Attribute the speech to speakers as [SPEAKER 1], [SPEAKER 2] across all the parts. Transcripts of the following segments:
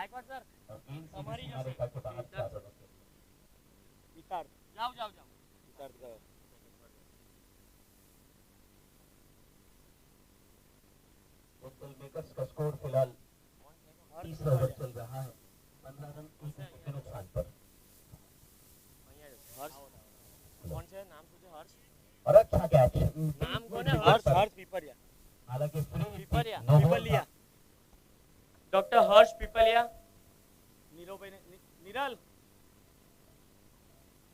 [SPEAKER 1] Gaikwad sir
[SPEAKER 2] और तीन
[SPEAKER 1] हमारी
[SPEAKER 2] सीरीज रेखा के बाहर 4 रनों के
[SPEAKER 1] इतार जाओ जाओ जाओ इतार जाओ
[SPEAKER 2] टोटल मेकर्स का स्कोर फिलहाल तीसरा ओवर चल रहा है 15 रन एक विकेट के नुकसान पर।
[SPEAKER 1] हर्ष कौन से नाम तुझे हर्ष
[SPEAKER 2] और अच्छा कैच
[SPEAKER 1] नाम कौन है हर्ष हर्ष पीपरिया
[SPEAKER 2] हालांकि
[SPEAKER 1] पीपरिया पीपलिया डॉक्टर हर्ष पीपलिया नीरव भाई Niral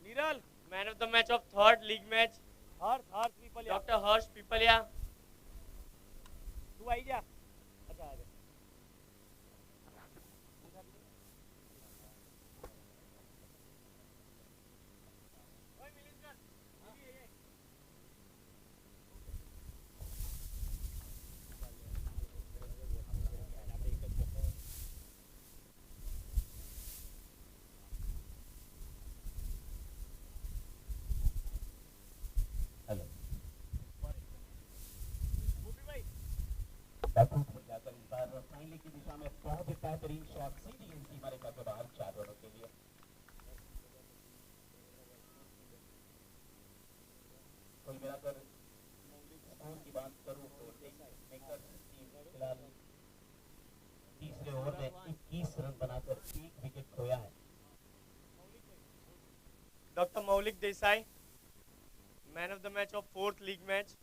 [SPEAKER 1] Niral man of the match of third league match Harsh Harsh Pipaliya doctor Harsh Pipaliya तू आई जा अच्छा आ जा
[SPEAKER 2] हेलो बैकफुट पर जाकर इस बार फाइनली की दिशा में बहुत ही बेहतरीन शॉट सीधी इन सीमा रेखा के बाहर 4 रनों के लिए। कुल मिलाकर स्कोर की बात करूं तो मेकर्स टीम फिलहाल तीसरे ओवर में 21 रन बनाकर एक विकेट खोया है।
[SPEAKER 1] डॉक्टर मौलिक Desai man of the match of fourth league match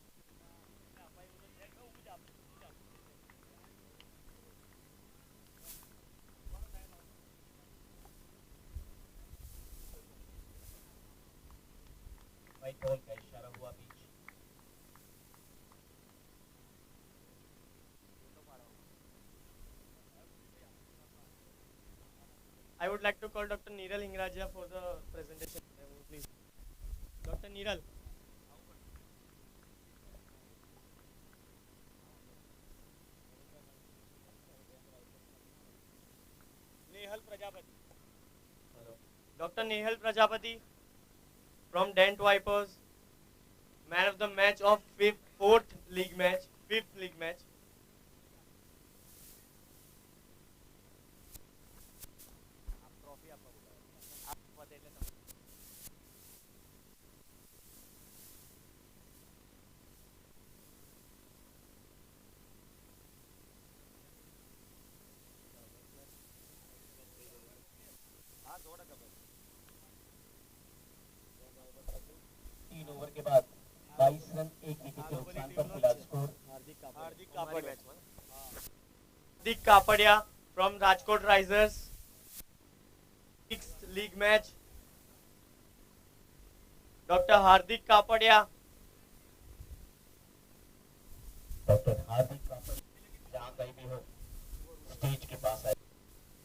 [SPEAKER 2] white ball का इशारा हुआ बीच।
[SPEAKER 1] I would like to call Dr. Niral Hingraja for the presentation. Please. Dr. Niral. Nehal Prajapati. Dr. Nehal Prajapati from Dent Vipers. Man of the match of fifth league match.
[SPEAKER 2] तीन over के बाद 22 run एक wicket के नुकसान पर फिलहाल score.
[SPEAKER 1] Hardik Kapadia from Rajkot Risers. Sixth league match. Dr. Hardik Kapadia.
[SPEAKER 2] Doctor Hardik Kapadia जहां कहीं भी हो स्टेज के पास आए।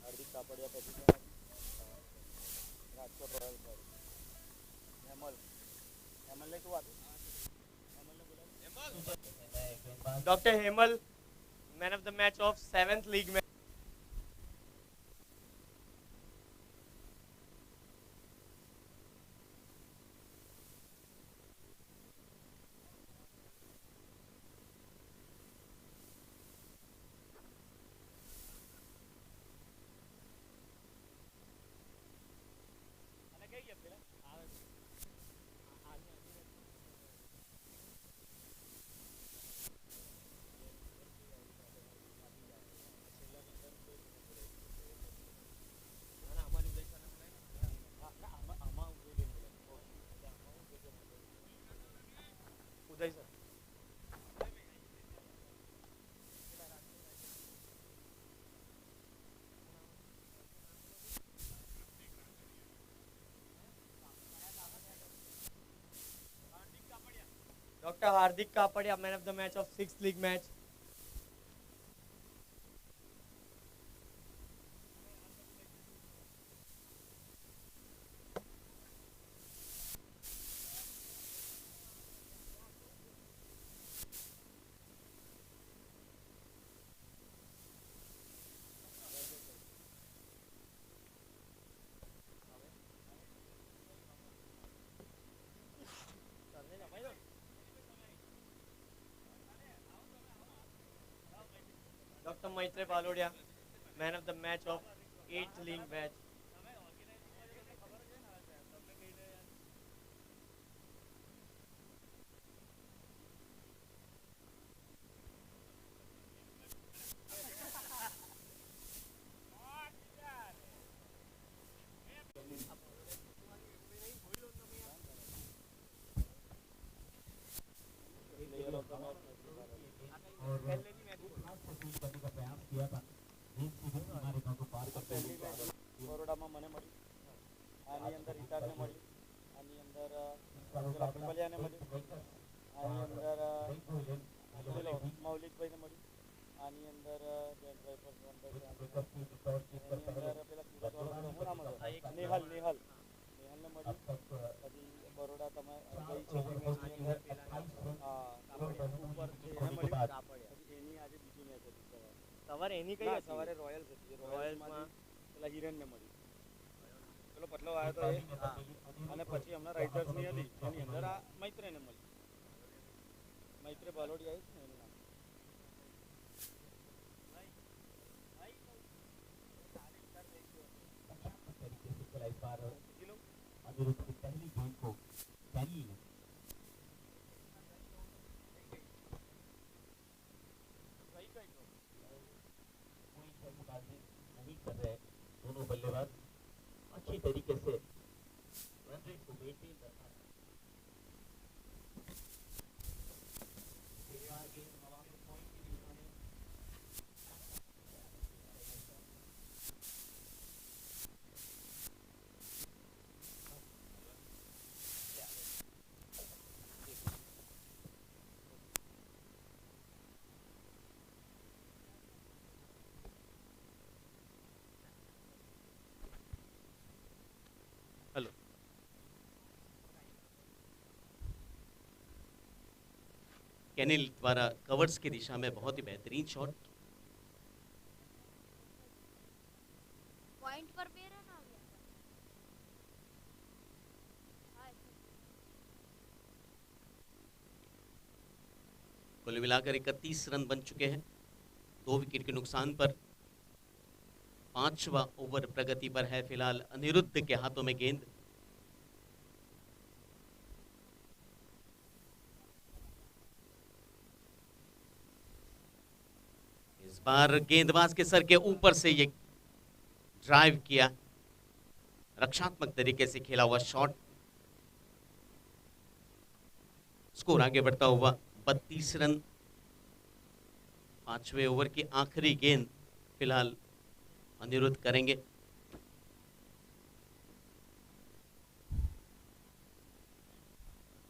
[SPEAKER 1] हार्दिक कापड़िया राजकोट रॉयल हेमल तू आ doctor Hemal man of the match of seventh league match Uday sir Dr. Hardik Kapadia man of the match of sixth league match. Dr. Maitre Balodia, man of the match of 8th league match.
[SPEAKER 3] બરોડામાં મને મળી આની અંદર રિટાર્ડને મળી આની અંદર પેલા પીપલિયાને મળી આની અંદર પેલો મૌલિકભાઈને મળી આની અંદર એની અંદર પેલા સુરતવાળો શું નામ હતું નેહલને મળી પછી બરોડા તમે ગઈ છે ઉપર છે એને મળી પછી એની આજે બીજી મેચ હતી
[SPEAKER 1] સવારે એની કઈ હતી?
[SPEAKER 3] સવારે રોયલ્સ હતી રોયલ્સમાં પેલા હિરેનને મળી પેલો પટલો આવ્યો તો એ અને પછી હમણાં રાઇટર્સની હતી એની અંદર આ મૈત્રેને મળી મૈત્રે બાલોડી આવી છે ને એનું નામ
[SPEAKER 2] अनिरुद्ध की पहली गेंद को कैनी ने कोई जल्दबाजी नहीं कर रहे दोनों बल्लेबाज अच्छी तरीके से रन रेट को मेंटेन रखा है। गेंद हवा में पॉइंट की दिशा में
[SPEAKER 1] हेलो
[SPEAKER 4] कैनिल द्वारा कवर्स की दिशा में बहुत ही बेहतरीन शॉट।
[SPEAKER 5] पॉइंट पर भी रन आ गया। हाँ,
[SPEAKER 4] कुल मिलाकर 31 रन बन चुके हैं 2 विकेट के नुकसान पर। 5वां ओवर प्रगति पर है फिलहाल अनिरुद्ध के हाथों में गेंद। इस बार गेंदबाज के सर के ऊपर से ये ड्राइव किया, रक्षात्मक तरीके से खेला हुआ शॉट। स्कोर आगे बढ़ता हुआ 32 रन। 5वें ओवर की आखिरी गेंद फिलहाल अनिरुद्ध करेंगे।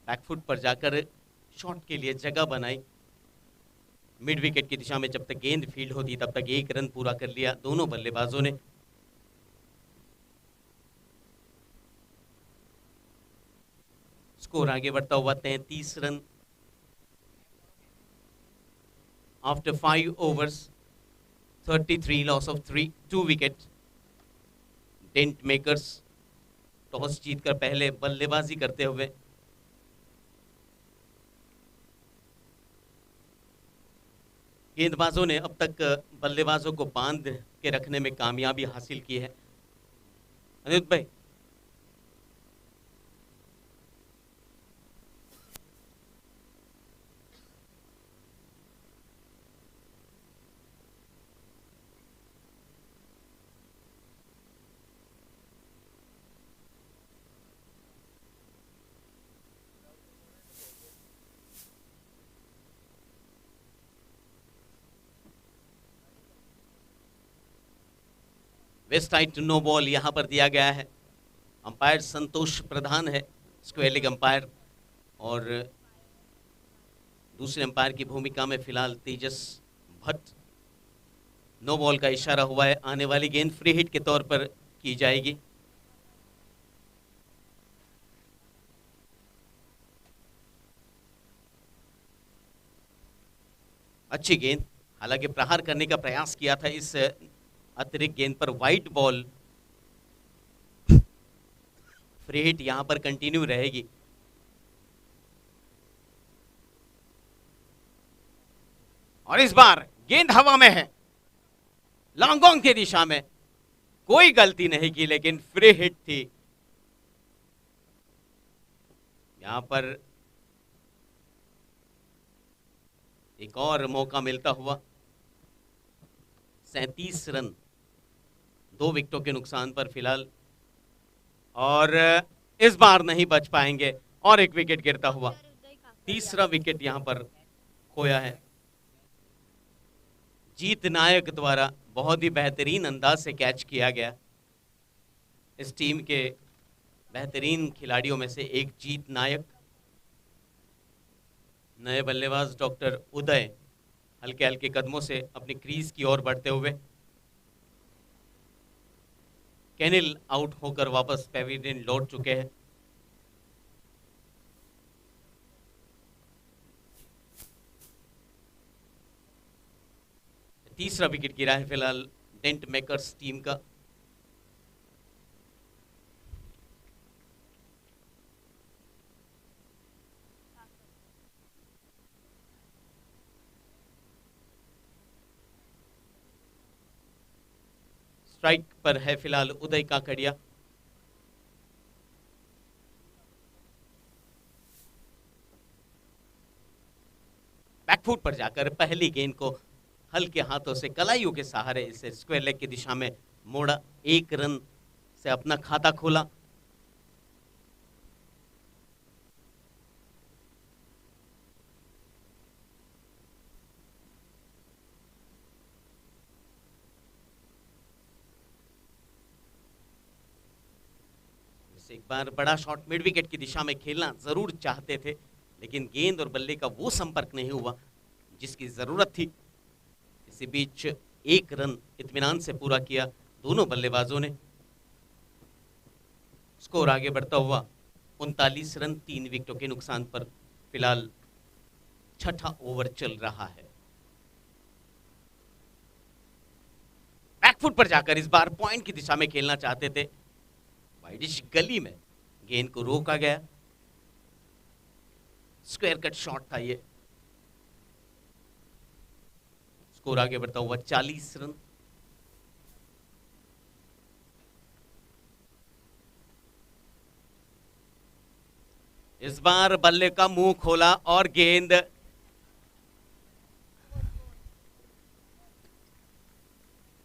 [SPEAKER 4] बैकफुट पर जाकर शॉट के लिए जगह बनाई। मिड विकेट की दिशा में जब तक गेंद फील्ड होती तब तक 1 रन पूरा कर लिया दोनों बल्लेबाजों ने। स्कोर आगे बढ़ता हुआ 33 run. After 5 overs 33 loss of 2 wickets। Dent makers toss जीतकर पहले बल्लेबाजी करते हुए गेंदबाजों ने अब तक बल्लेबाजों को बांध के रखने में कामयाबी हासिल की है। अनिरुद्ध भाई, वेस्ट साइड नो बॉल यहां पर दिया गया है। अंपायर संतोष प्रधान है स्क्वायर लेग अंपायर, और दूसरे अंपायर की भूमिका में फिलहाल तेजस भट्ट। नो बॉल का इशारा हुआ है, आने वाली गेंद फ्री हिट के तौर पर की जाएगी। अच्छी गेंद, हालांकि प्रहार करने का प्रयास किया था इस अतिरिक्त गेंद पर। वाइट बॉल, फ्री हिट यहां पर कंटिन्यू रहेगी। और इस बार गेंद हवा में है, लॉन्ग ऑन की दिशा में। कोई गलती नहीं की, लेकिन फ्री हिट थी। यहां पर एक और मौका मिलता हुआ। 37 रन 2 विकेटों के नुकसान पर फिलहाल, और इस बार नहीं बच पाएंगे और एक विकेट गिरता हुआ। तीसरा विकेट यहां पर खोया है। जीत नायक द्वारा बहुत ही बेहतरीन अंदाज से कैच किया गया। इस टीम के बेहतरीन खिलाड़ियों में से एक जीत नायक। नए बल्लेबाज डॉक्टर उदय हल्के हल्के कदमों से अपनी क्रीज की ओर बढ़ते हुए। केनिल आउट होकर वापस पेविलियन लौट चुके हैं। तीसरा विकेट गिरा है फिलहाल डेंट मेकर्स टीम का। स्ट्राइक पर है फिलहाल उदय काकड़िया। बैकफुट पर जाकर पहली गेंद को हल्के हाथों से कलाइयों के सहारे इसे स्क्वायर लेग की दिशा में मोड़ा। 1 रन से अपना खाता खोला। एक बार बड़ा शॉट मिड विकेट की दिशा में खेलना जरूर चाहते थे, लेकिन गेंद और बल्ले का वो संपर्क नहीं हुआ जिसकी जरूरत थी। इसी बीच 1 रन इत्मीनान से पूरा किया दोनों बल्लेबाजों ने। स्कोर आगे बढ़ता हुआ 39 रन 3 विकेटों के नुकसान पर फिलहाल छठा ओवर चल रहा है। बैकफुट पर जाकर इस बार पॉइंट की दिशा में खेलना चाहते थे। वाइडिश गली में गेंद को रोका गया। स्क्वायर कट शॉट था ये। स्कोर आगे बढ़ता हुआ 40 रन। इस बार बल्ले का मुंह खोला और गेंद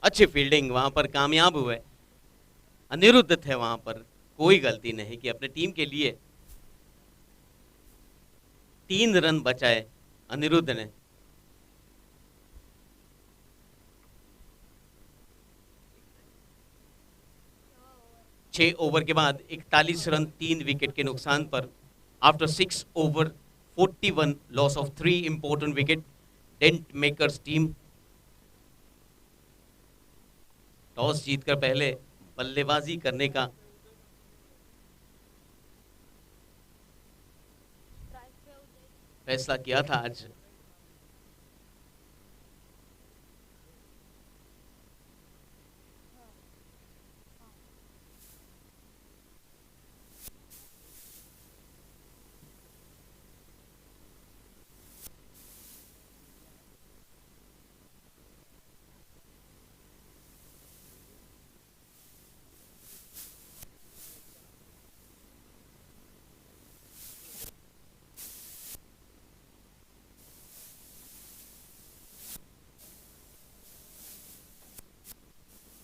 [SPEAKER 4] अच्छी फील्डिंग वहां पर कामयाब हुए। अनिरुद्ध थे वहां पर, कोई गलती नहीं की। अपने टीम के लिए 3 रन बचाए अनिरुद्ध ने। छह ओवर के बाद 41 रन 3 विकेट के नुकसान पर after 6 over 41 loss of 3 important wicket, dent makers team toss जीतकर पहले बल्लेबाजी करने का फैसला किया था आज।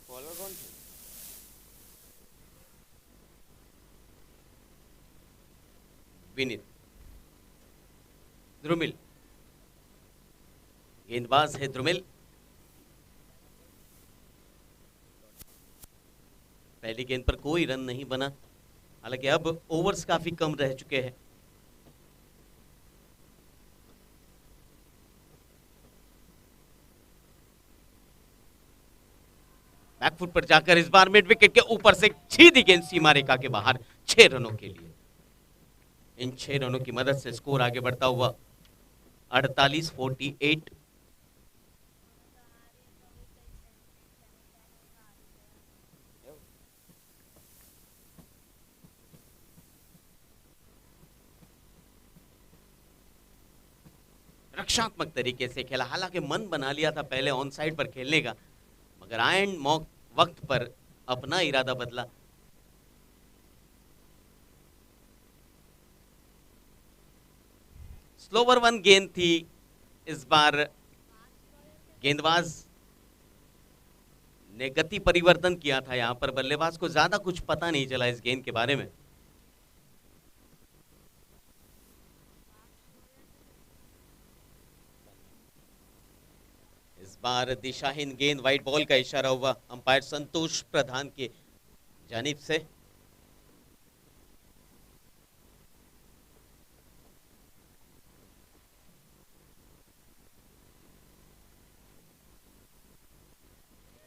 [SPEAKER 1] बॉलर कौन थे?
[SPEAKER 4] विनीत द्रुमिल, गेंदबाज है द्रुमिल। पहली गेंद पर कोई रन नहीं बना, हालांकि अब ओवर्स काफी कम रह चुके हैं। बैकफुट पर जाकर इस बार मिड विकेट के ऊपर से सीधी गेंद सीमा रेखा के बाहर 6 रनों के लिए। इन 6 रनों की मदद से स्कोर आगे बढ़ता हुआ 48-48। रक्षात्मक तरीके से खेला, हालांकि मन बना लिया था पहले ऑन साइड पर खेलने का, मगर आयन मॉक वक्त पर अपना इरादा बदला। स्लोवर वन गेंद थी इस बार। गेंदबाज ने गति परिवर्तन किया था यहां पर, बल्लेबाज को ज्यादा कुछ पता नहीं चला इस गेंद के बारे में। इस बार दिशाहीन गेंद, वाइट बॉल का इशारा हुआ अंपायर संतोष प्रधान की जानिब से।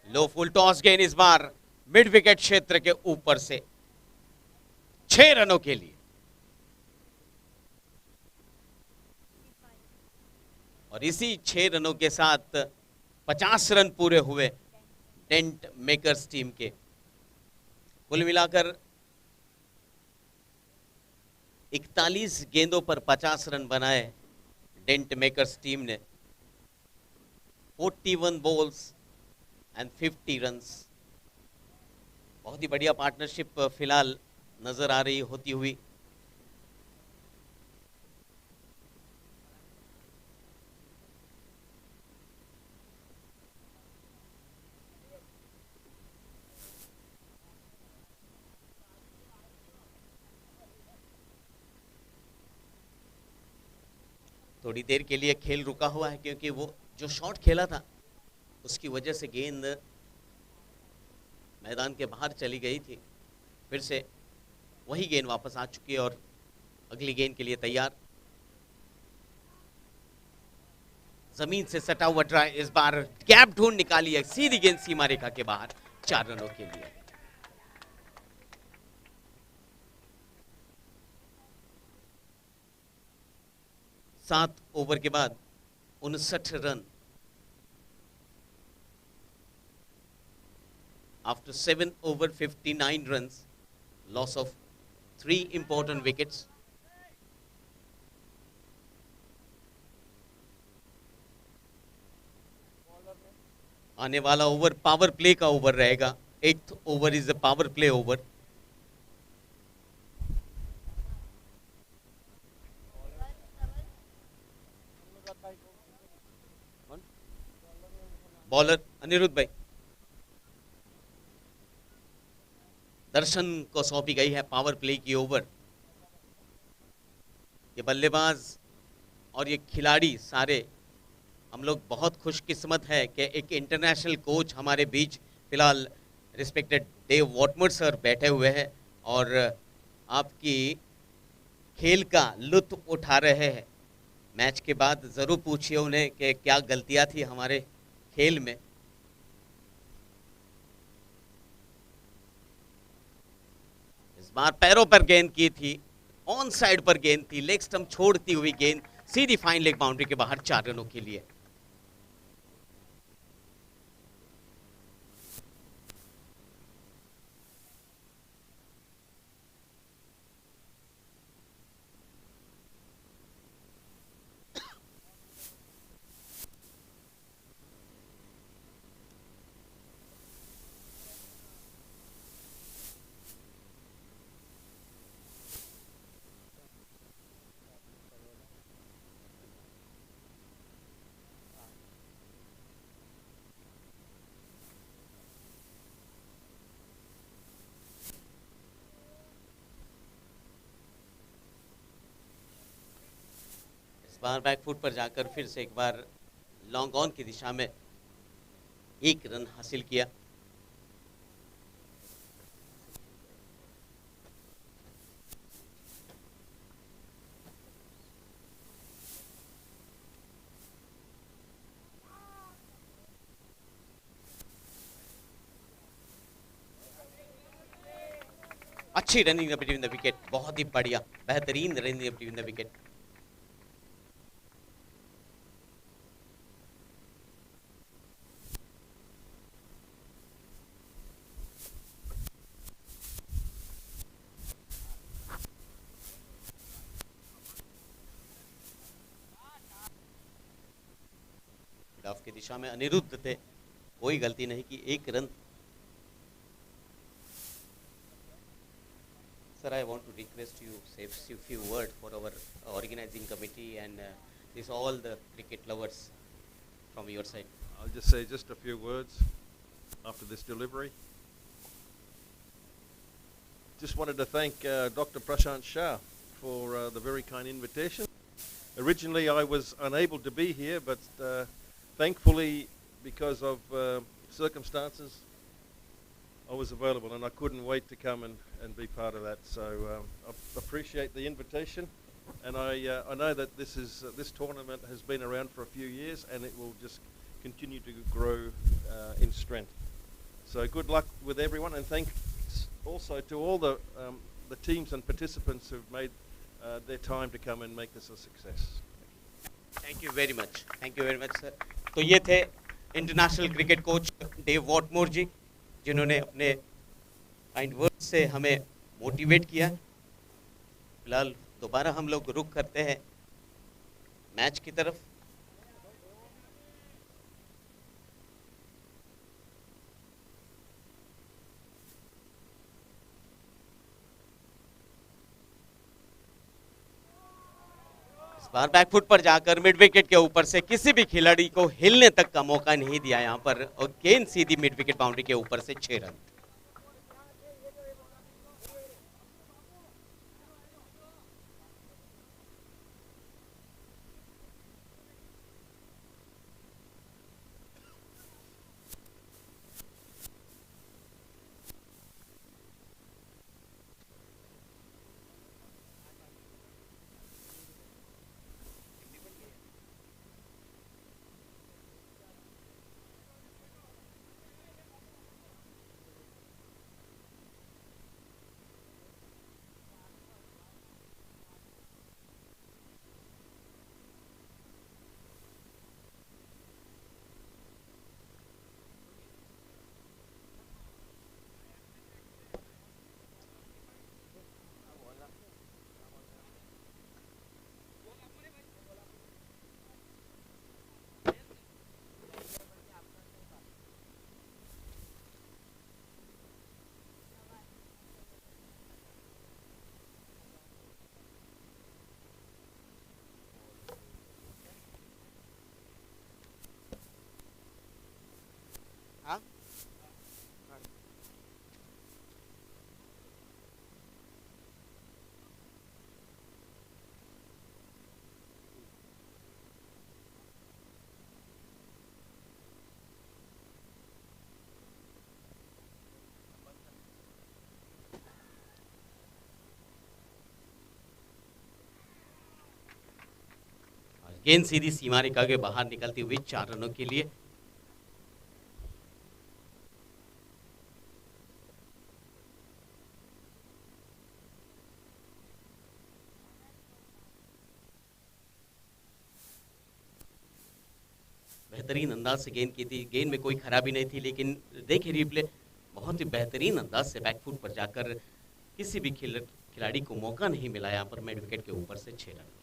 [SPEAKER 4] लो फुल टॉस गेंद इस बार मिड विकेट क्षेत्र के ऊपर से 6 रनों के लिए। और इसी 6 रनों के साथ 50 रन पूरे हुए डेंट मेकर्स टीम के। कुल मिलाकर 41 गेंदों पर 50 रन बनाए डेंट मेकर्स टीम ने। 41 बॉल्स एंड 50 रन्स। बहुत ही बढ़िया पार्टनरशिप फिलहाल नजर आ रही होती हुई। थोड़ी देर के लिए खेल रुका हुआ है क्योंकि वो जो शॉट खेला था उसकी वजह से गेंद मैदान के बाहर चली गई थी। फिर से वही गेंद वापस आ चुकी है और अगली गेंद के लिए तैयार। जमीन से सटा हुआ ट्राई, इस बार गैप ढूंढ निकाली है, सीधी गेंद सीमा रेखा के बाहर 4 रनों के लिए। सात ओवर के बाद 59 run. After 7 over 59 runs, loss of 3 important wickets. आने वाला ओवर पावर प्ले का ओवर रहेगा। 8th over is the power play over. Bowler Anirudh भाई। दर्शन को सौंपी गई है पावर प्ले की ओवर। ये बल्लेबाज और ये खिलाड़ी सारे, हम लोग बहुत खुशकिस्मत है कि एक इंटरनेशनल कोच हमारे बीच फिलहाल रिस्पेक्टेड डेव वॉटमर सर बैठे हुए हैं और आपकी खेल का लुत्फ उठा रहे हैं। मैच के बाद ज़रूर पूछिए उन्हें कि क्या गलतियां थी हमारे खेल में। इस बार पैरों पर गेंद की थी, ऑन साइड पर गेंद थी, लेग स्टंप छोड़ती हुई गेंद सीधी फाइन लेग बाउंड्री के बाहर 4 रनों के लिए। बार बैकफुट पर जाकर फिर से एक बार लॉन्ग ऑन की दिशा में 1 रन हासिल किया। अच्छी रनिंग बिटवीन द विकेट, बहुत ही बढ़िया बेहतरीन running between the wicket. Of की दिशा में अनिरुद्ध थे, कोई गलती नहीं की, 1 run. sir, I want to request you say a few words for our organizing committee and this all the cricket lovers from your side.
[SPEAKER 6] I'll just say just a few words after this delivery. Just wanted to thank Dr. Prashant Shah for the very kind invitation. Originally I was unable to be here, but thankfully because of circumstances I was available, and I couldn't wait to come and be part of that. So I appreciate the invitation, and I know that this tournament has been around for a few years, and it will just continue to grow in strength. So good luck with everyone, and thanks also to all the teams and participants who've made their time to come and make this a success.
[SPEAKER 4] Thank you very much. Thank you very much, sir. तो ये थे international cricket coach Dav Whatmore ji, जिन्होंने अपने kind word से हमें motivate किया। फिलहाल दोबारा हम लोग रुख करते हैं मैच की तरफ। इस बार बैकफुट पर जाकर मिड विकेट के ऊपर से किसी भी खिलाड़ी को हिलने तक का मौका नहीं दिया यहां पर, और गेंद सीधी मिड विकेट बाउंड्री के ऊपर से 6 रन। गेंद सीधी सीमा रेखा के बाहर निकलती हुई 4 रनों के लिए। बेहतरीन अंदाज से गेंद की थी, गेंद में कोई खराबी नहीं थी, लेकिन देखिए रिप्ले, बहुत ही बेहतरीन अंदाज से बैकफुट पर जाकर किसी भी खिलाड़ी को मौका नहीं मिला यहाँ पर मिड विकेट के ऊपर से 6 रन।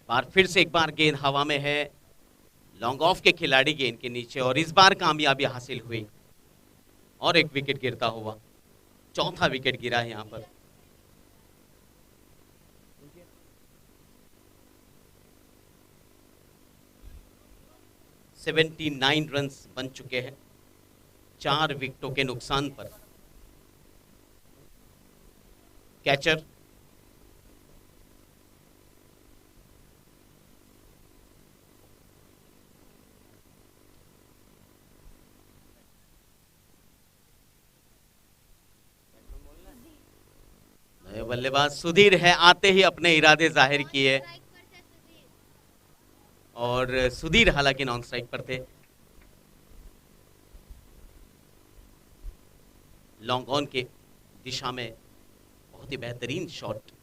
[SPEAKER 4] बार फिर से एक बार गेंद हवा में है, लॉन्ग ऑफ के खिलाड़ी गेंद के नीचे, और इस बार कामयाबी हासिल हुई और एक विकेट गिरता हुआ, चौथा विकेट गिरा है यहाँ पर। — 79 रन बन चुके हैं 4 विकेटों के नुकसान पर। कैचर बल्लेबाज सुधीर है, आते ही अपने इरादे जाहिर किए, और सुधीर हालांकि नॉन स्ट्राइक पर थे। लॉन्ग ऑन के दिशा में बहुत ही बेहतरीन शॉट।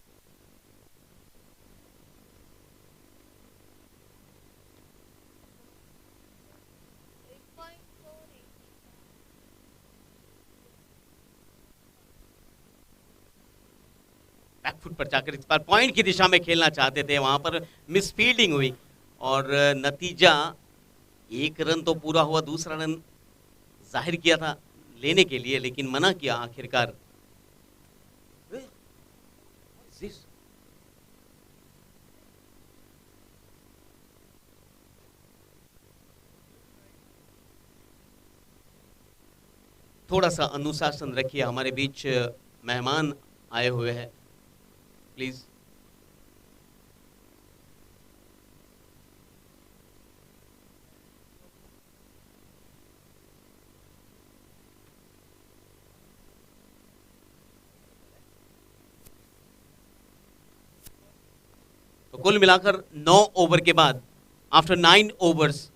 [SPEAKER 4] बैकफुट पर जाकर इस बार पॉइंट की दिशा में खेलना चाहते थे, वहां पर मिस फील्डिंग हुई और नतीजा 1 रन तो पूरा हुआ, दूसरा रन जाहिर किया था लेने के लिए, लेकिन मना किया आखिरकार। This थोड़ा सा अनुशासन रखिए, हमारे बीच मेहमान आए हुए हैं, प्लीज। तो कुल मिलाकर 9 ओवर के बाद, after 9 overs,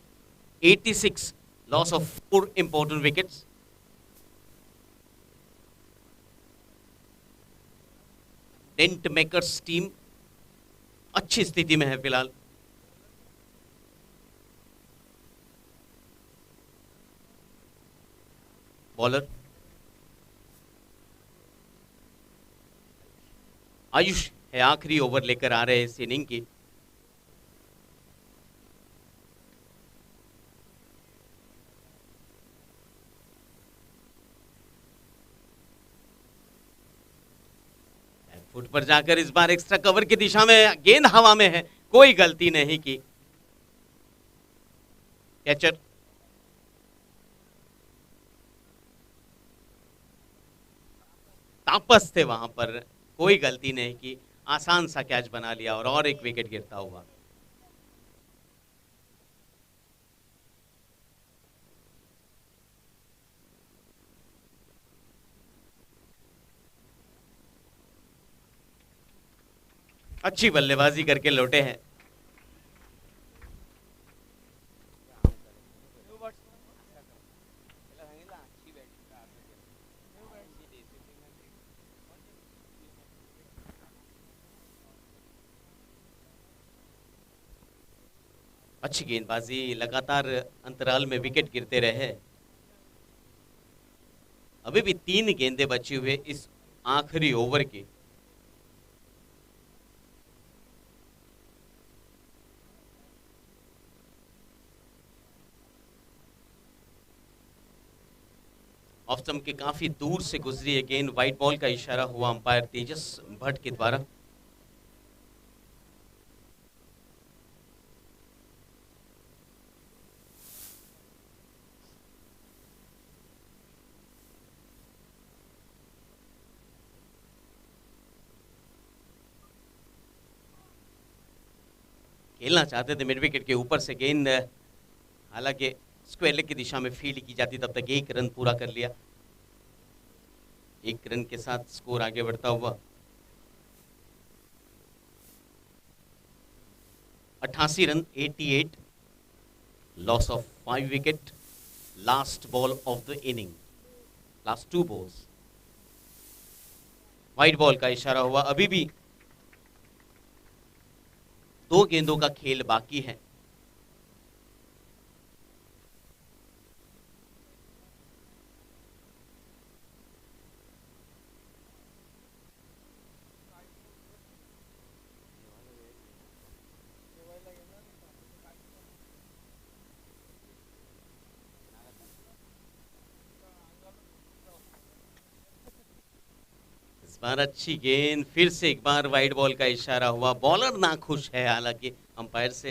[SPEAKER 4] 86 loss of 4 important wickets. Dent makers team अच्छी स्थिति में है फिलहाल। बॉलर आयुष है, आखिरी ओवर लेकर आ रहे हैं इस इनिंग की। फुट पर जाकर इस बार एक्स्ट्रा कवर की दिशा में, गेंद हवा में है, कोई गलती नहीं की। कैचर तापस थे वहां पर, कोई गलती नहीं की, आसान सा कैच बना लिया और एक विकेट गिरता हुआ। अच्छी बल्लेबाजी करके लौटे हैं। अच्छी गेंदबाजी, लगातार अंतराल में विकेट गिरते रहे। अभी भी 3 गेंदें बची हुए इस आखिरी ओवर की। ऑफ स्टंप के काफी दूर से गुजरी है गेंद, व्हाइट बॉल का इशारा हुआ अंपायर तेजस भट्ट के द्वारा। खेलना चाहते थे मिड विकेट के ऊपर से गेंद, हालांकि स्क्वायर लेग की दिशा में फील्ड की जाती, तब तक 1 रन पूरा कर लिया। 1 रन के साथ स्कोर आगे बढ़ता हुआ। 88 run, 88, loss of 5 wicket, last ball of the inning, last 2 balls. White ball का इशारा हुआ। अभी भी 2 गेंदों का खेल बाकी है। इस बार अच्छी गेंद, फिर से एक बार वाइड बॉल का इशारा हुआ। बॉलर ना खुश है हालांकि अंपायर से,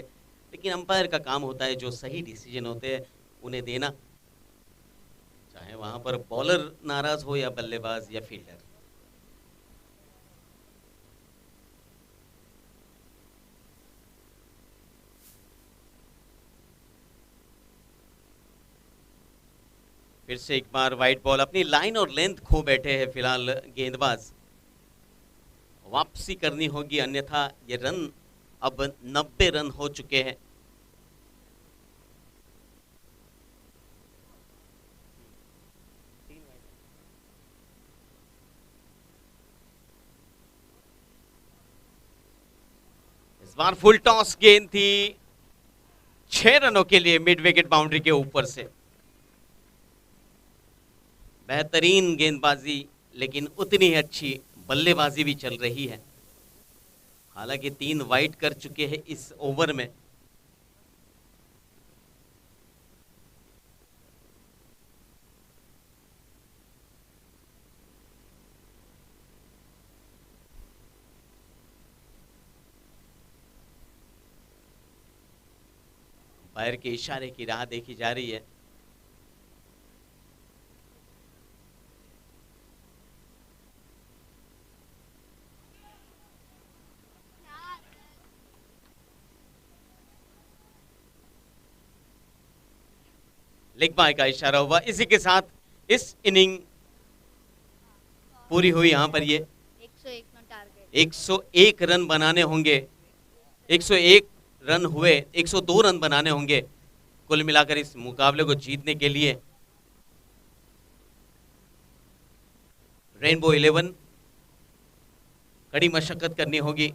[SPEAKER 4] लेकिन अंपायर का काम होता है जो सही डिसीजन होते हैं उन्हें देना, चाहे वहां पर बॉलर नाराज हो या बल्लेबाज या फील्डर। फिर से एक बार वाइड बॉल, अपनी लाइन और लेंथ खो बैठे हैं फिलहाल गेंदबाज, वापसी करनी होगी अन्यथा ये रन अब 90 रन हो चुके हैं। इस बार फुल टॉस गेंद थी, 6 रनों के लिए मिड विकेट बाउंड्री के ऊपर से। बेहतरीन गेंदबाजी, लेकिन उतनी ही अच्छी बल्लेबाजी भी चल रही है। हालांकि 3 वाइड कर चुके हैं इस ओवर में। अंपायर के इशारे की राह देखी जा रही है। लेग बाय का इशारा हुआ। इसी के साथ इस इनिंग पूरी हुई। यहाँ पर ये
[SPEAKER 5] 101 નો ટાર્ગેટ
[SPEAKER 4] 101 रन बनाने होंगे। 101 रन हुए, 102 रन बनाने होंगे कुल मिलाकर इस मुकाबले को जीतने के लिए। रेनबो 11 कड़ी मशक्कत करनी होगी।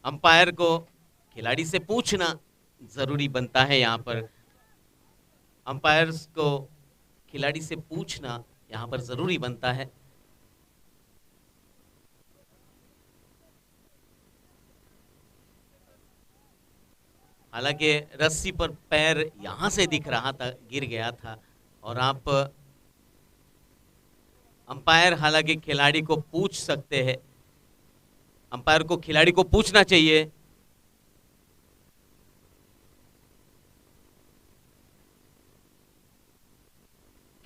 [SPEAKER 4] अंपायर को खिलाड़ी से पूछना जरूरी बनता है। यहाँ पर अंपायर्स को खिलाड़ी से पूछना यहाँ पर जरूरी बनता है। हालांकि रस्सी पर पैर यहां से दिख रहा था, गिर गया था। और आप अंपायर हालांकि खिलाड़ी को पूछ सकते हैं, अंपायर को खिलाड़ी को पूछना चाहिए।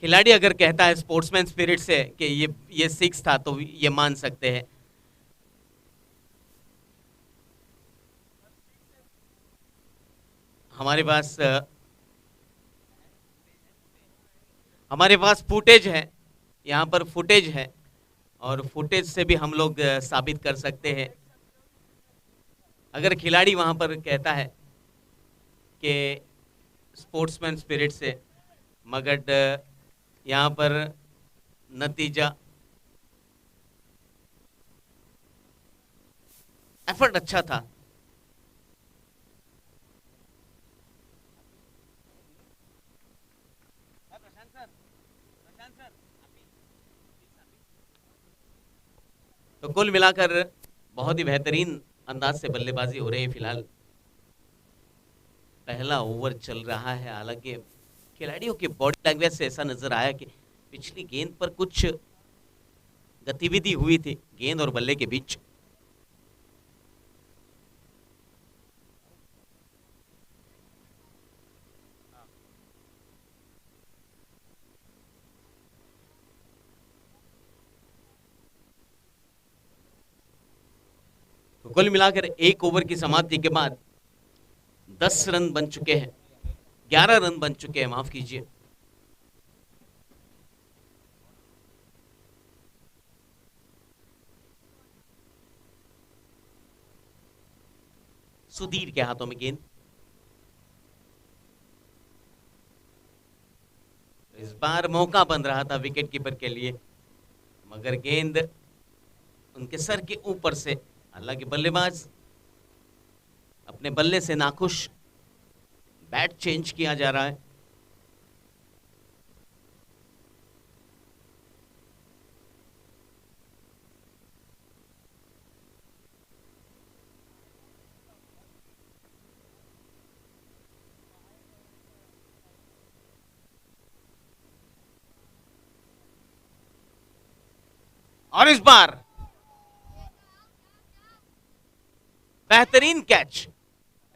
[SPEAKER 4] खिलाड़ी अगर कहता है स्पोर्ट्समैन स्पिरिट से कि ये सिक्स था तो ये मान सकते हैं। हमारे पास फुटेज है, यहाँ पर फुटेज है और फुटेज से भी हम लोग साबित कर सकते हैं। अगर खिलाड़ी वहां पर कहता है कि स्पोर्ट्समैन स्पिरिट से, मगर यहाँ पर नतीजा एफर्ट अच्छा था। तो कुल मिलाकर बहुत ही बेहतरीन अंदाज से बल्लेबाजी हो रही है। फिलहाल पहला ओवर चल रहा है। हालांकि खिलाड़ियों की बॉडी लैंग्वेज से ऐसा नजर आया कि पिछली गेंद पर कुछ गतिविधि हुई थी गेंद और बल्ले के बीच। तो कुल मिलाकर एक ओवर की समाप्ति के बाद 10 रन बन चुके हैं, 11 रन बन चुके हैं, माफ कीजिए। सुधीर के हाथों में गेंद। इस बार मौका बन रहा था विकेट कीपर के लिए, मगर गेंद उनके सर के ऊपर से, हालांकि बल्लेबाज अपने बल्ले से नाखुश, बैट चेंज किया जा रहा है। और इस बार बेहतरीन कैच।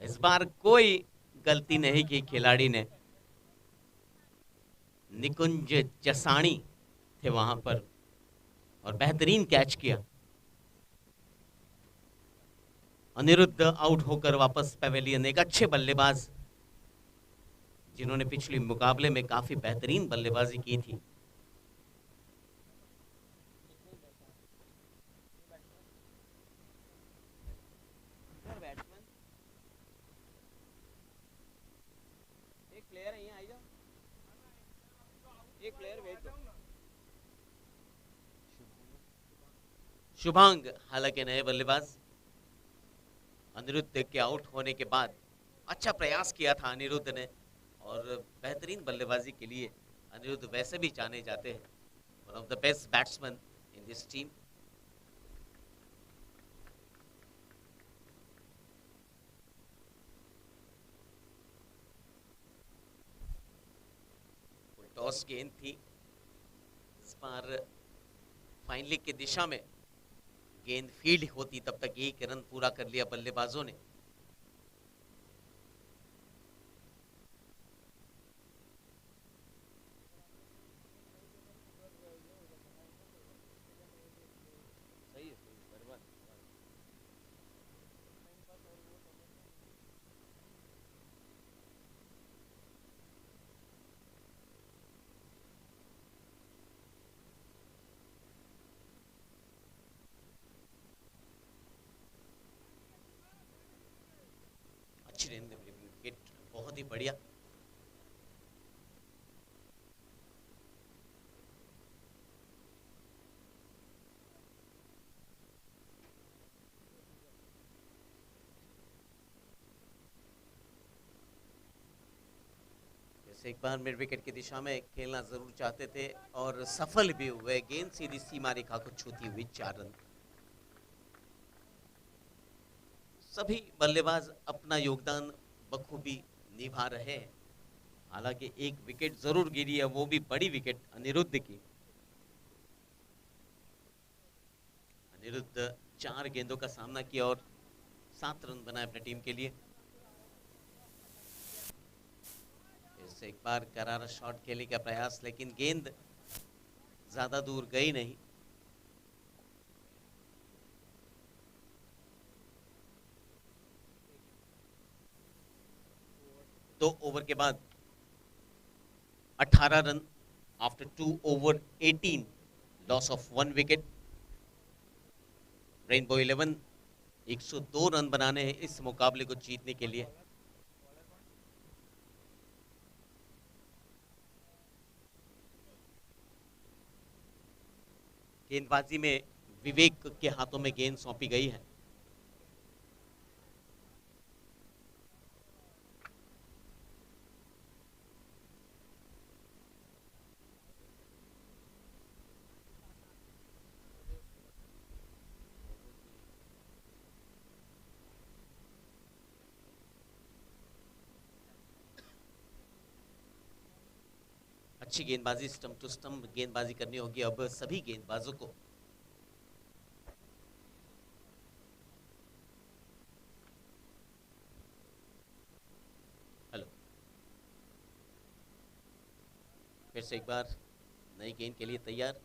[SPEAKER 4] इस बार कोई गलती नहीं की खिलाड़ी ने। निकुंज जसाणी थे वहां पर और बेहतरीन कैच किया। अनिरुद्ध आउट होकर वापस पवेलियन। एक अच्छे बल्लेबाज जिन्होंने पिछले मुकाबले में काफी बेहतरीन बल्लेबाजी की थी। शुभांग हालांकि नए बल्लेबाज। अनिरुद्ध के आउट होने के बाद अच्छा प्रयास किया था अनिरुद्ध ने और बेहतरीन बल्लेबाजी के लिए अनिरुद्ध वैसे भी जाने जाते हैं, one of the best batsman in this team. Toss गेंद थी, इस बार फाइनली की दिशा में गेंद फील्ड होती तब तक एक रन पूरा कर लिया बल्लेबाजों ने। अच्छी विकेट, बहुत ही बढ़िया। से एक बार मिड विकेट की दिशा में खेलना जरूर चाहते थे और सफल भी हुए। गेंद सीधी सीमा रेखा को छूती हुई 4 रन। सभी बल्लेबाज अपना योगदान बखूबी निभा रहे हैं। हालांकि एक विकेट जरूर गिरी है, वो भी बड़ी विकेट अनिरुद्ध की। अनिरुद्ध 4 गेंदों का सामना किया और 7 रन बनाए अपनी टीम के लिए। फिर से एक बार करारा शॉट खेलने का प्रयास, लेकिन गेंद ज्यादा दूर गई नहीं। दो ओवर के बाद 18 run after 2 over 18, loss of 1 wicket. Rainbow 11 102 run बनाने हैं इस मुकाबले को जीतने के लिए। गेंदबाजी में विवेक के हाथों में गेंद सौंपी गई है। अच्छी गेंदबाजी, स्टंप टू स्टंप गेंदबाजी करनी होगी अब सभी गेंदबाजों को। हेलो, फिर से एक बार नई गेंद के लिए तैयार।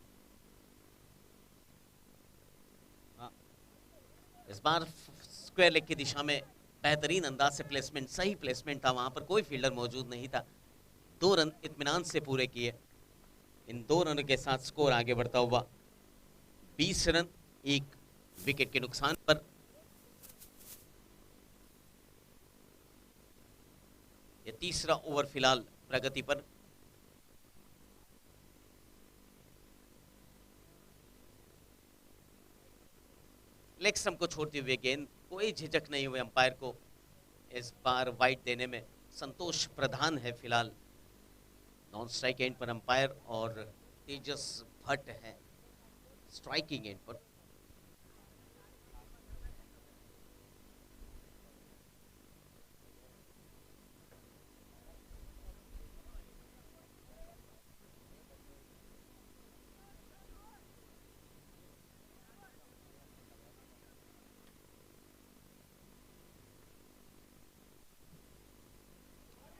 [SPEAKER 4] हाँ, इस बार स्क्वायर लेग की दिशा में बेहतरीन अंदाज से प्लेसमेंट, सही प्लेसमेंट था, वहां पर कोई फील्डर मौजूद नहीं था। 2 रन इत्मीनान से पूरे किए। इन 2 रनों के साथ स्कोर आगे बढ़ता हुआ 20 रन, 1 विकेट के नुकसान पर। यह तीसरा ओवर फिलहाल प्रगति पर। लेग स्टंप को छोड़ते हुए गेंद, कोई झिझक नहीं हुई अंपायर को इस बार वाइड देने में। संतोष प्रधान है फिलहाल नॉन स्ट्राइक एंड पर अंपायर और तेजस भट्ट है स्ट्राइकिंग एंड पर।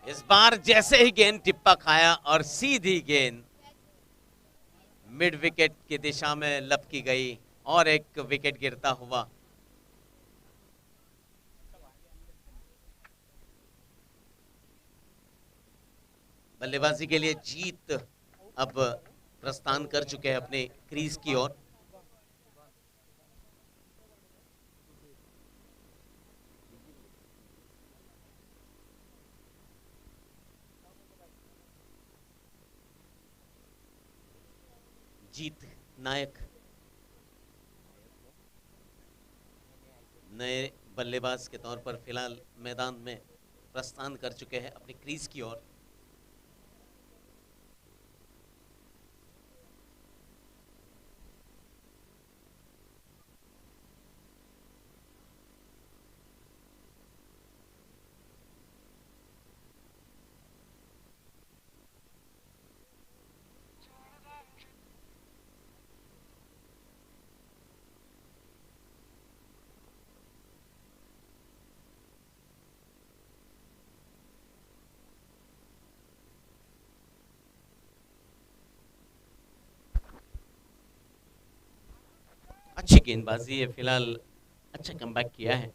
[SPEAKER 4] इस बार जैसे ही गेंद टिप्पा खाया और सीधी गेंद मिड विकेट की दिशा में लपकी गई और एक विकेट गिरता हुआ। बल्लेबाजी के लिए जीत अब प्रस्थान कर चुके हैं अपने क्रीज की ओर। जीत नायक नए बल्लेबाज के तौर पर फिलहाल मैदान में प्रस्थान कर चुके हैं अपनी क्रीज की ओर। अच्छी गेंदबाजी है फिलहाल, अच्छा कमबैक किया है।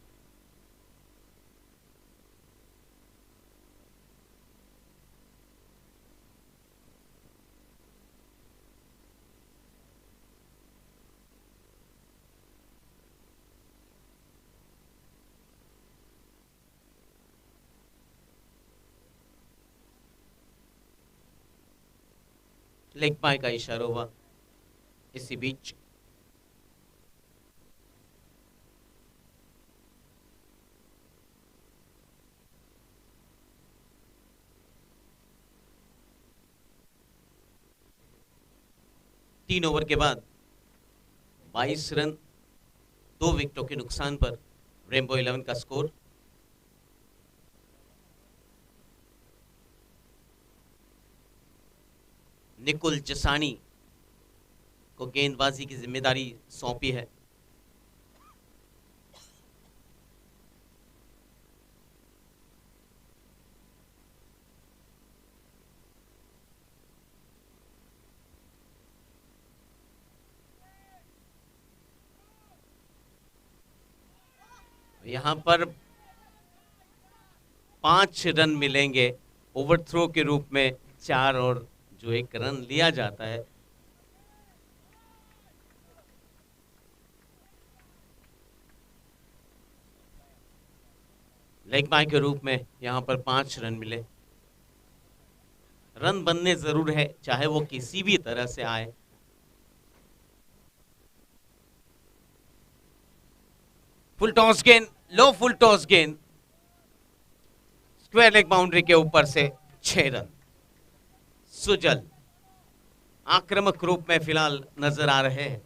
[SPEAKER 4] लेग बाय का इशारा हुआ इसी बीच। 3 ओवर के बाद 22 रन 2 विकेटों के नुकसान पर रेनबो 11 का स्कोर। निकुल जसानी को गेंदबाजी की जिम्मेदारी सौंपी है। यहां पर 5 रन मिलेंगे ओवरथ्रो के रूप में, 4 और जो 1 रन लिया जाता है। लेग बाय के रूप में यहां पर 5 रन मिले। रन बनने जरूर है, चाहे वो किसी भी तरह से आए। फुल टॉस गेंद, लो फुल टॉस गेंद, स्क्वायर लेग बाउंड्री के ऊपर से 6 रन। सुजल आक्रामक रूप में फिलहाल नजर आ रहे हैं।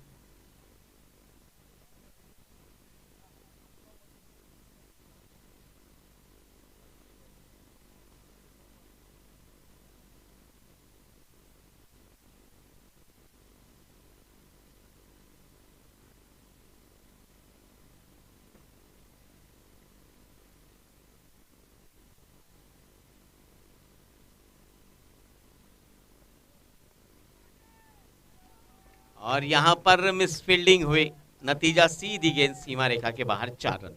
[SPEAKER 4] और यहां पर मिस फील्डिंग हुई, नतीजा सीधी गेंद सीमा रेखा के बाहर, 4 रन।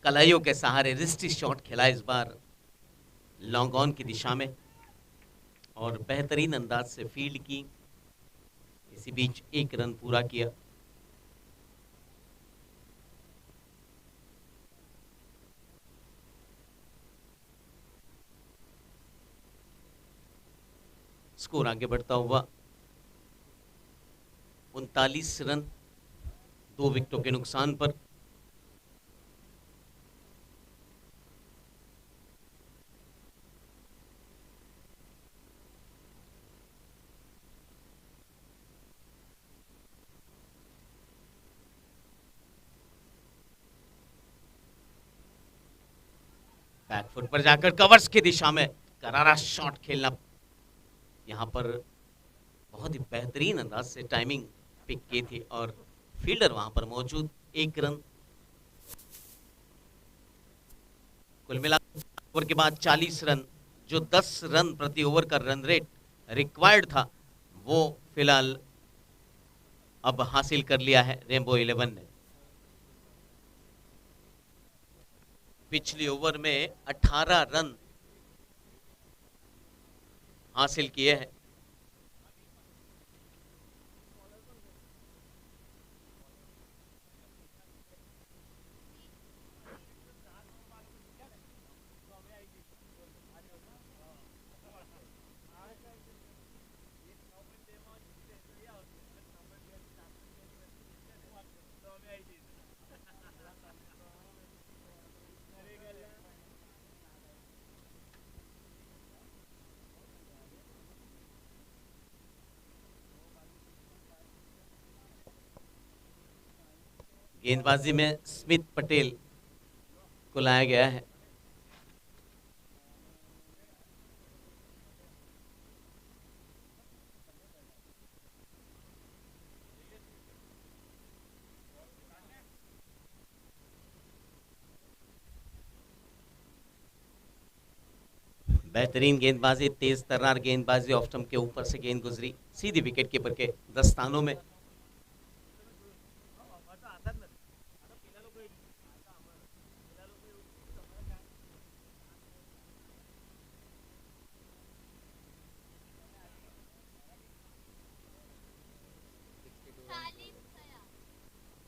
[SPEAKER 4] कलाइयों के सहारे रिस्टी शॉट खेला इस बार लॉन्ग ऑन की दिशा में और बेहतरीन अंदाज से फील्ड की। इसी बीच 1 रन पूरा किया। स्कोर आगे बढ़ता हुआ 39 रन 2 विकेटों के नुकसान पर। बैकफुट पर जाकर कवर्स की दिशा में करारा शॉट खेलना, यहां पर बहुत ही बेहतरीन अंदाज से टाइमिंग पिक की थी और फील्डर वहां पर मौजूद। 1 रन। कुल मिलाकर ओवर के बाद 40 रन, जो 10 रन प्रति ओवर का रन रेट रिक्वायर्ड था, वो फिलहाल अब हासिल कर लिया है रेनबो 11 ने। पिछली ओवर में 18 रन हासिल किए हैं। गेंदबाजी में स्मिथ पटेल को लाया गया है। बेहतरीन गेंदबाजी, तेज तर्रार गेंदबाजी, ऑफ स्टंप के ऊपर से गेंद गुजरी सीधी विकेट कीपर के दस्तानों में।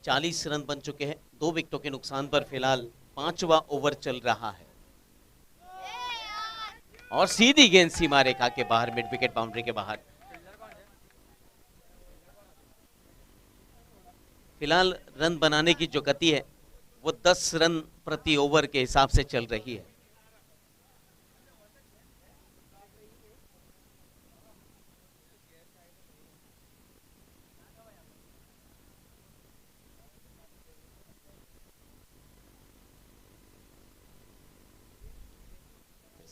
[SPEAKER 4] 40 रन बन चुके हैं, 2 विकेटों के नुकसान पर फिलहाल 5वां ओवर चल रहा है और सीधी गेंद सीमा रेखा के बाहर, मिड विकेट बाउंड्री के बाहर। फिलहाल रन बनाने की जो गति है वो 10 रन प्रति ओवर के हिसाब से चल रही है।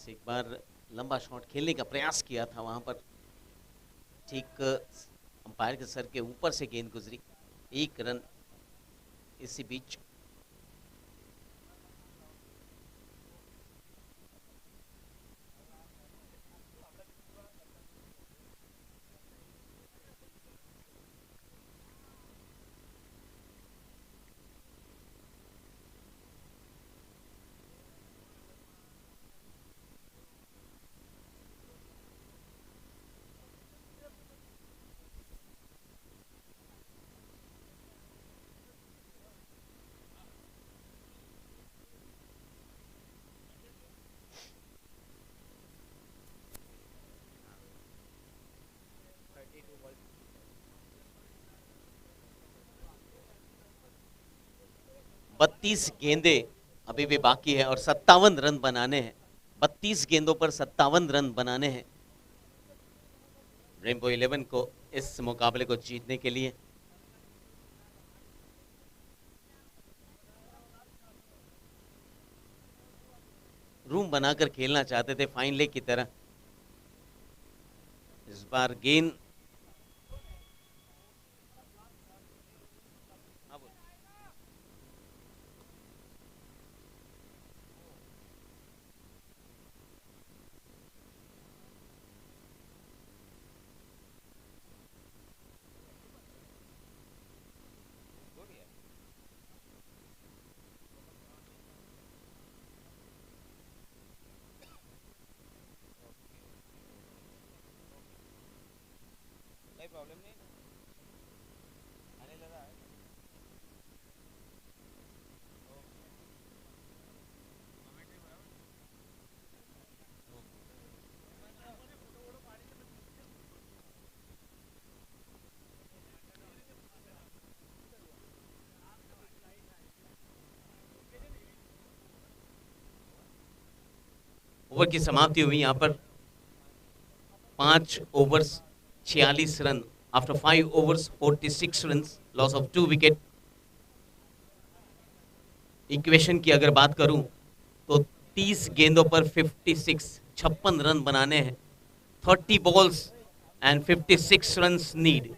[SPEAKER 4] एक बार लंबा शॉट खेलने का प्रयास किया था, वहां पर ठीक अंपायर के सर के ऊपर से गेंद गुजरी, 1 रन। इसी बीच बत्तीस गेंदें अभी भी बाकी है और 57 रन बनाने हैं। 32 गेंदों पर 57 रन बनाने हैं रेनबो 11 को इस मुकाबले को जीतने के लिए। रूम बनाकर खेलना चाहते थे फाइन लेग की तरह। इस बार गेंद
[SPEAKER 3] प्रॉब्लम नहीं आने लगा है।
[SPEAKER 4] ओवर की समाप्ति हुई यहाँ पर 5 overs 46 run after 5 overs 46 run, loss of 2 wicket. Equation की अगर बात करूं तो 30 गेंदों पर 56 रन बनाने हैं, 30 balls and 56 runs need.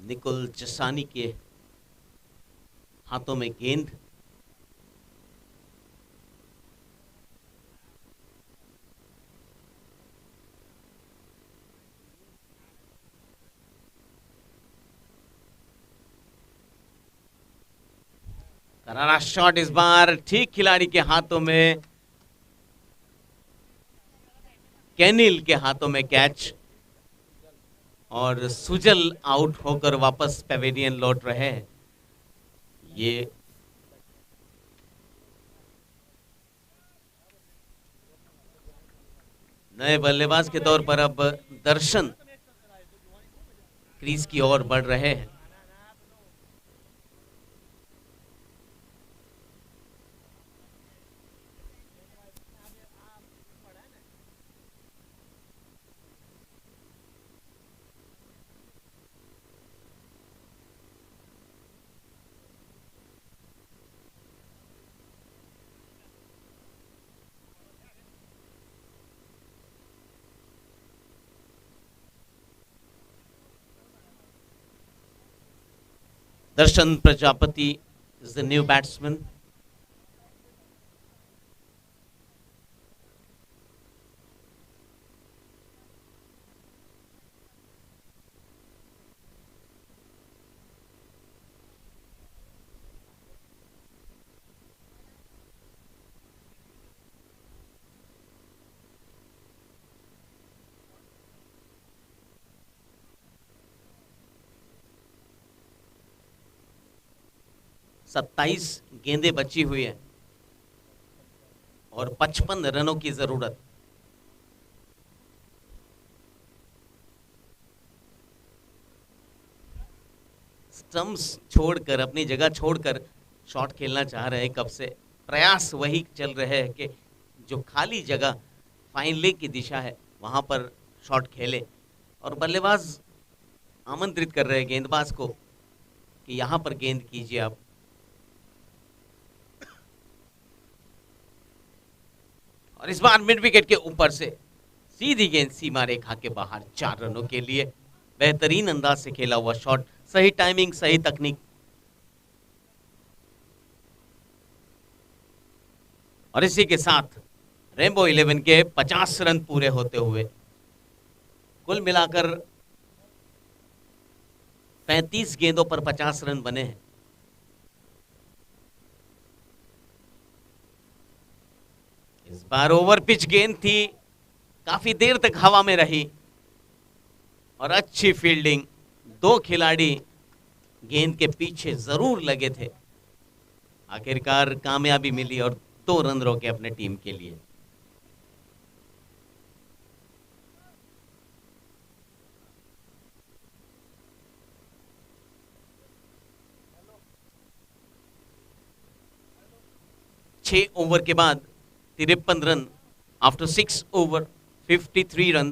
[SPEAKER 4] Nikol Jasani के हाथों में गेंद, करारा शॉट इस बार ठीक खिलाड़ी के हाथों में, कैनिल के हाथों में कैच और सुजल आउट होकर वापस पेविलियन लौट रहे हैं। ये नए बल्लेबाज के तौर पर अब दर्शन क्रीज की ओर बढ़ रहे हैं। Darshan Prajapati is the new batsman. सत्ताईस गेंदें बची हुई है और 55 रनों की जरूरत। स्टंप्स छोड़कर, अपनी जगह छोड़कर शॉट खेलना चाह रहे हैं कब से। प्रयास वही चल रहे हैं कि जो खाली जगह फाइन लेग की दिशा है वहां पर शॉट खेले, और बल्लेबाज आमंत्रित कर रहे हैं गेंदबाज को कि यहां पर गेंद कीजिए आप। और इस बार मिड विकेट के ऊपर से सीधी गेंद सीमा रेखा के बाहर 4 रनों के लिए। बेहतरीन अंदाज से खेला हुआ शॉट, सही टाइमिंग, सही तकनीक। और इसी के साथ रेनबो 11 के 50 रन पूरे होते हुए कुल मिलाकर 35 गेंदों पर 50 रन बने हैं। इस बार ओवर पिच गेंद थी, काफी देर तक हवा में रही और अच्छी फील्डिंग। 2 खिलाड़ी गेंद के पीछे जरूर लगे थे, आखिरकार कामयाबी मिली और 2 रन रोके अपने टीम के लिए। छह ओवर के बाद 53 रन। After 6 over 53 run.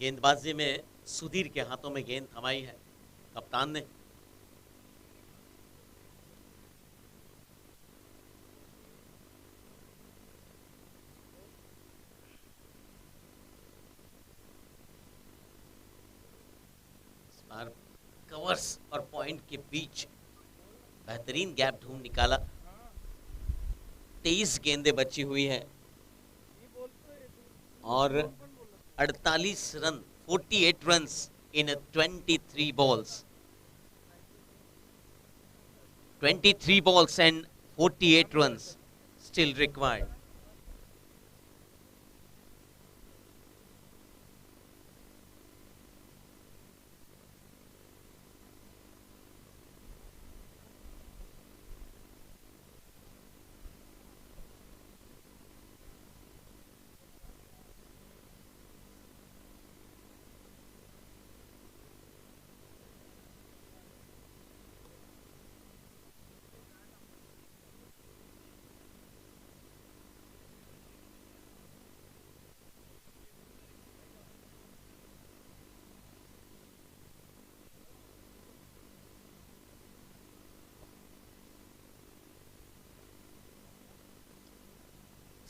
[SPEAKER 4] गेंदबाजी में सुधीर के हाथों में गेंद थमाई है कप्तान ने। कवर्स और पॉइंट के बीच बेहतरीन गैप ढूंढ निकाला। 23 गेंदें बची हुई हैं और 48 run, 48 runs in 23 balls. 23 balls and 48 runs still required.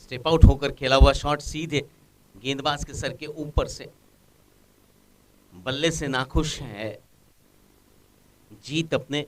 [SPEAKER 4] Step out होकर खेला हुआ शॉट सीधे गेंदबाज के सर के ऊपर से। बल्ले से नाखुश है जीत अपने।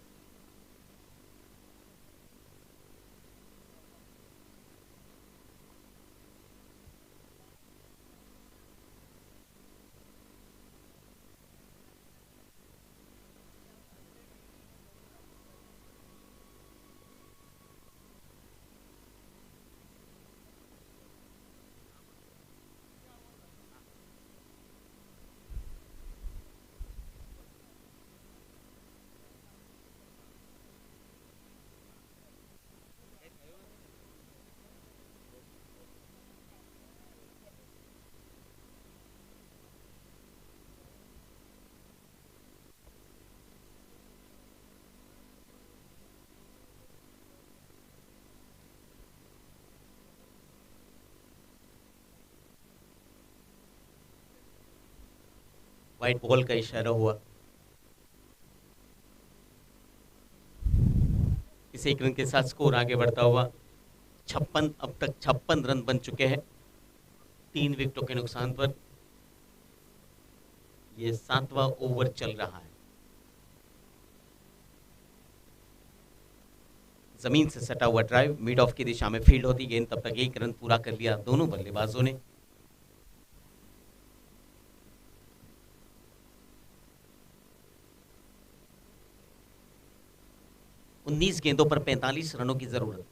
[SPEAKER 4] व्हाइट बॉल का इशारा हुआ। इस एक रन के साथ स्कोर आगे बढ़ता हुआ 56, अब तक 56 रन बन चुके हैं 3 विकेटों के नुकसान पर। ये 7वां ओवर चल रहा है। जमीन से सटा हुआ ड्राइव मिड ऑफ की दिशा में फील्ड होती गेंद, तब तक 1 रन पूरा कर लिया दोनों बल्लेबाजों ने। उन्नीस गेंदों पर 45 रनों की जरूरत।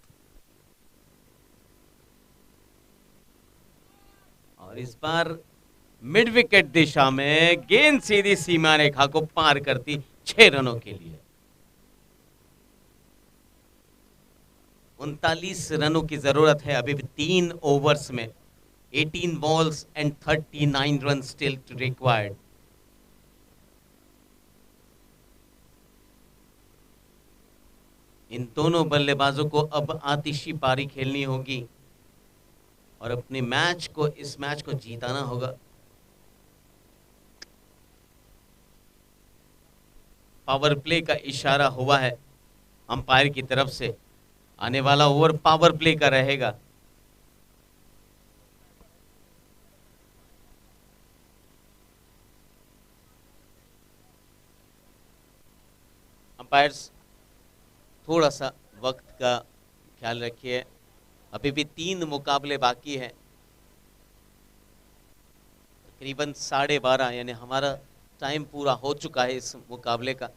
[SPEAKER 4] और इस बार मिड विकेट दिशा में गेंद सीधी सीमा रेखा को पार करती 6 रनों के लिए। 39 रनों की जरूरत है अभी भी 3 ओवर्स में। 18 balls and 39 run still to required. इन दोनों बल्लेबाजों को अब आतिशी पारी खेलनी होगी और अपने इस मैच को जीताना होगा। पावर प्ले का इशारा हुआ है अंपायर की तरफ से। आने वाला ओवर पावर प्ले का रहेगा। अंपायर्स थोड़ा सा वक्त का ख्याल रखिए, अभी भी 3 मुकाबले बाकी हैं। तकरीबन 12:30 यानी हमारा टाइम पूरा हो चुका है इस मुकाबले का।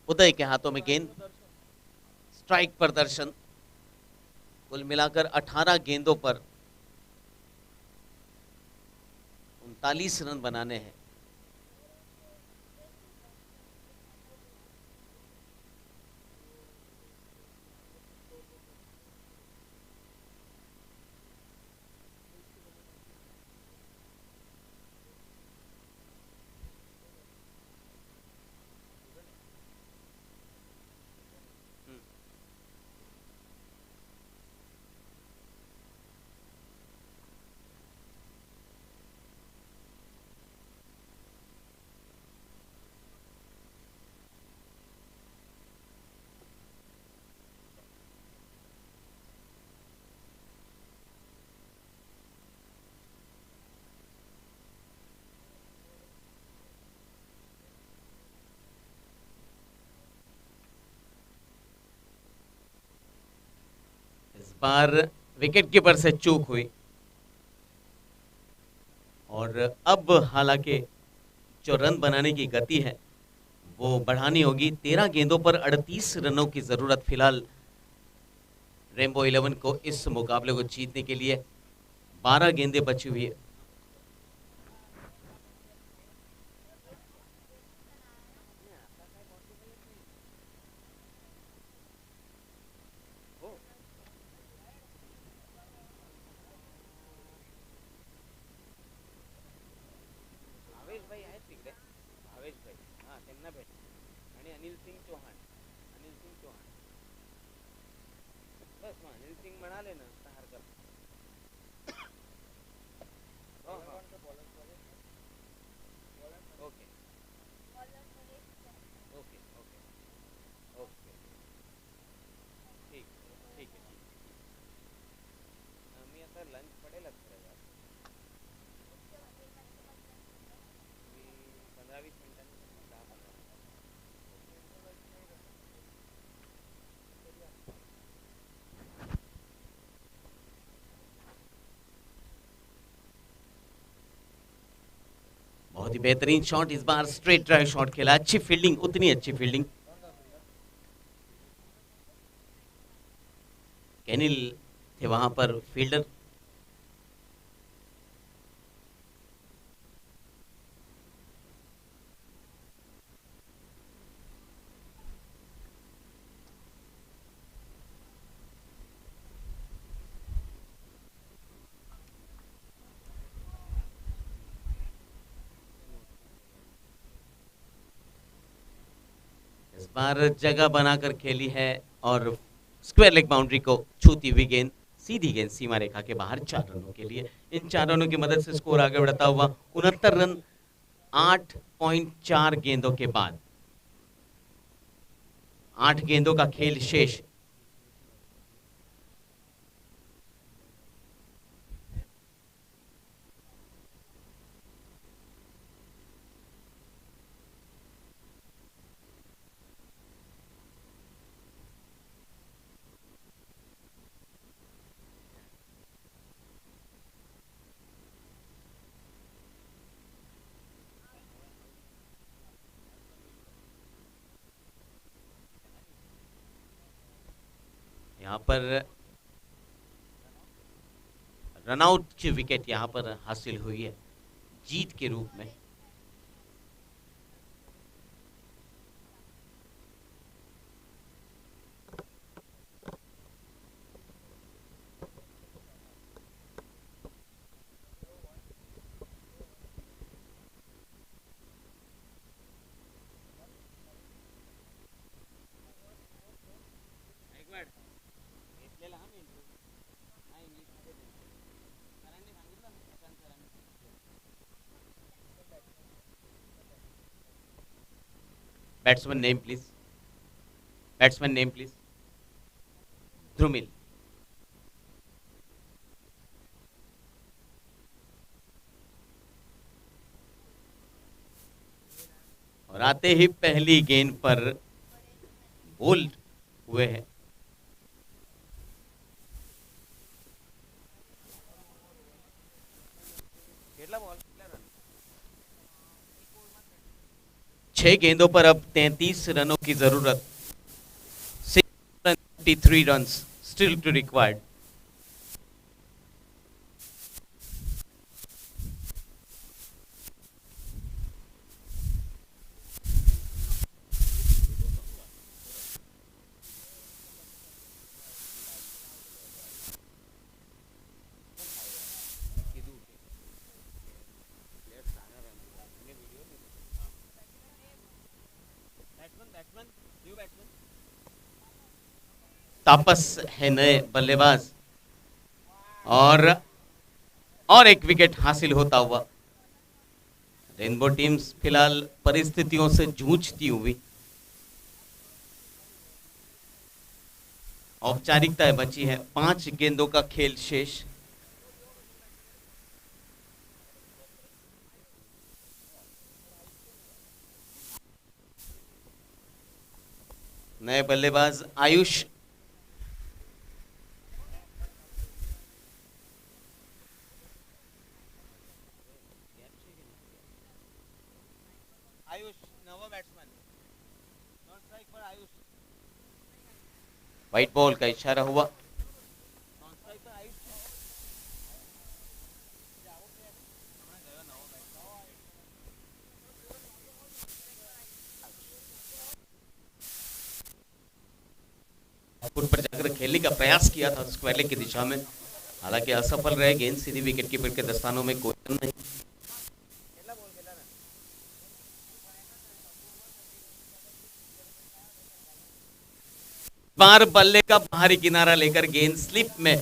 [SPEAKER 4] उदय के हाथों में गेंद, स्ट्राइक प्रदर्शन। कुल मिलाकर 18 गेंदों पर 39 रन बनाने हैं। इस बार विकेट कीपर से चूक हुई और अब हालांकि जो रन बनाने की गति है वो बढ़ानी होगी। 13 गेंदों पर 38 रनों की जरूरत फिलहाल रेनबो 11 को इस मुकाबले को जीतने के लिए। 12 गेंदें बची हुई है। बहुत ही बेहतरीन शॉट, इस बार स्ट्रेट ड्राइव शॉट खेला। अच्छी फील्डिंग, उतनी अच्छी फील्डिंग। कैनिल थे वहां पर फील्डर। बार जगह बनाकर खेली है और स्क्वायर लेग बाउंड्री को छूती हुई गेंद, सीधी गेंद सीमा रेखा के बाहर 4 रनों के लिए। इन 4 रनों की मदद से स्कोर आगे बढ़ता हुआ 69 रन 8.4 गेंदों के बाद। 8 गेंदों का खेल शेष। यहाँ पर रनआउट की विकेट यहाँ पर हासिल हुई है जीत के रूप में। Batsman name please. Batsman name please. Dhrumil. और आते ही पहली गेंद पर बोल्ड हुए हैं। छह गेंदों पर अब 33 रनों की जरूरत। 653 रन्स स्टिल टू रिक्वायर्ड। तापस है नए बल्लेबाज और एक विकेट हासिल होता हुआ। रेनबो टीम्स फिलहाल परिस्थितियों से जूझती हुई। औपचारिकताएं बची है। 5 गेंदों का खेल शेष। नए बल्लेबाज आयुष। व्हाइट बॉल का इशारा हुआ। फुट पर जाकर खेलने का प्रयास किया था स्क्वायर लेग की दिशा में, हालांकि असफल रहे। गेंद सीधी विकेट कीपर के दस्तानों में कोई रन नहीं। बार बल्ले का बाहरी किनारा लेकर गेंद स्लिप में।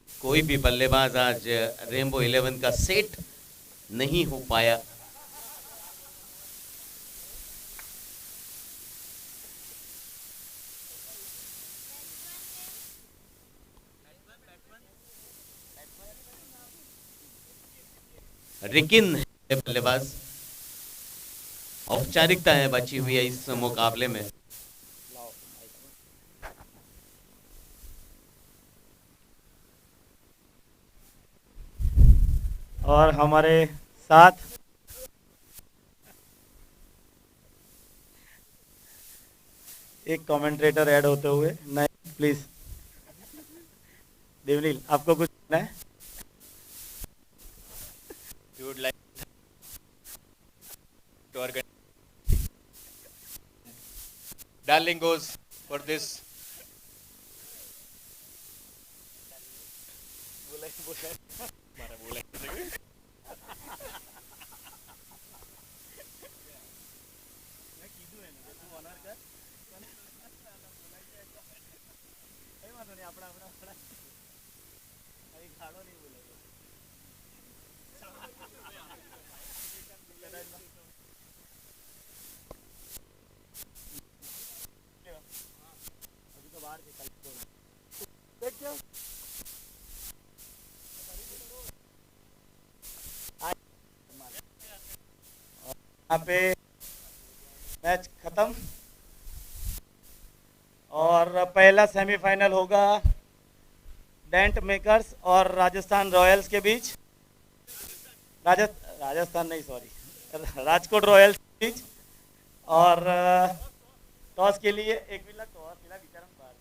[SPEAKER 4] कोई भी बल्लेबाज आज रेनबो 11 का सेट नहीं हो पाया। रिकिन है बल्लेबाज। औपचारिकताएं बची हुई है इस मुकाबले में।
[SPEAKER 3] और हमारे साथ एक कमेंटेटर ऐड होते हुए नए, प्लीज देवनील, आपको कुछ कहना है?
[SPEAKER 1] We would like to organize Darling goes for this. बोला
[SPEAKER 3] આપણા આપણા આપણા અરે ખાડો નહીં બોલે अभी तो बाहर निकल देख क्या यहाँ पे मैच खत्म और पहला सेमीफाइनल होगा डेंट मेकर्स और राजस्थान रॉयल्स के बीच राजस्थान नहीं सॉरी राजकोट रॉयल्स के बीच और टॉस के लिए एक मिनट टॉस केला विचारण बार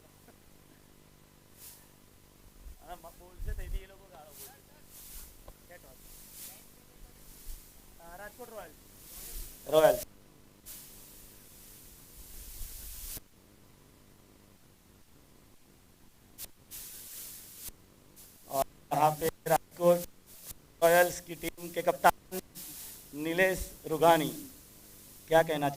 [SPEAKER 3] बोलते थे ये लोगों गाड़ो बोलते क्या टॉस राजकोट रॉयल्स और यहाँ पे राजकोट रॉयल्स की टीम के कप्तान नीलेश रुगानी क्या कहना चाहो